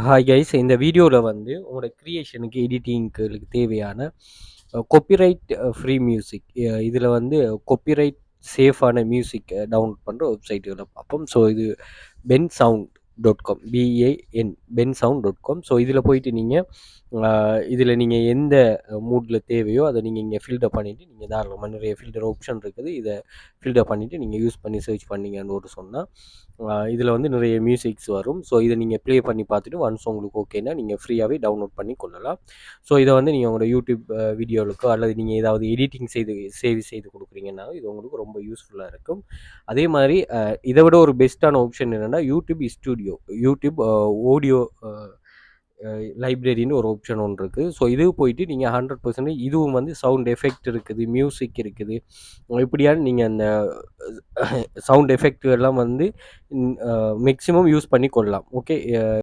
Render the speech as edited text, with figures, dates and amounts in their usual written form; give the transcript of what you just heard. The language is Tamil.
ஹாய் கைஸ், இந்த வீடியோவில் வந்து உங்களோட கிரியேஷனுக்கு எடிட்டிங்க்கு தேவையான காப்பிரைட் ஃப்ரீ மியூசிக், இதில் வந்து காப்பிரைட் சேஃபான மியூசிக் டவுன்லோட் பண்ணுற வெப்சைட்டுகளை பார்ப்போம். ஸோ இது bensound.com, bensound.com. ஸோ இதில் போயிட்டு நீங்கள் இதில் நீங்கள் எந்த மூடில் தேவையோ அதை நீங்கள் இங்கே ஃபில்டர் பண்ணிவிட்டு நீங்கள் தாராளமாக நிறைய ஃபில்டர் ஆப்ஷன் இருக்குது. இதை ஃபில்டர் பண்ணிவிட்டு நீங்கள் யூஸ் பண்ணி சர்ச் பண்ணிங்கன்னு சொன்னால் இதில் வந்து நிறைய மியூசிக்ஸ் வரும். ஸோ இதை நீங்கள் ப்ளே பண்ணி பார்த்துட்டு ஒன்ஸ் உங்களுக்கு ஓகேனா நீங்கள் ஃப்ரீயாகவே டவுன்லோட் பண்ணி கொள்ளலாம். ஸோ இதை வந்து நீங்கள் உங்களோட யூடியூப் வீடியோவுக்கோ அல்லது நீங்கள் ஏதாவது எடிட்டிங் செய்து கொடுக்குறீங்கன்னா இது உங்களுக்கு ரொம்ப யூஸ்ஃபுல்லாக இருக்கும். அதே மாதிரி இதை விட ஒரு பெஸ்ட்டான ஆப்ஷன் என்னென்னா யூடியூப் ஸ்டூடியோ, யூடியூப் ஆடியோ லைப்ரரின்னு ஒரு ஆப்ஷன் ஒன்று இருக்குது. ஸோ இது போயிட்டு நீங்கள் 100% இதுவும் வந்து சவுண்ட் எஃபெக்ட் இருக்குது, மியூசிக் இருக்குது. இப்படியான நீங்கள் அந்த சவுண்ட் எஃபெக்ட் எல்லாம் வந்து மேக்ஸிமம் யூஸ் பண்ணி கொள்ளலாம். ஓகே.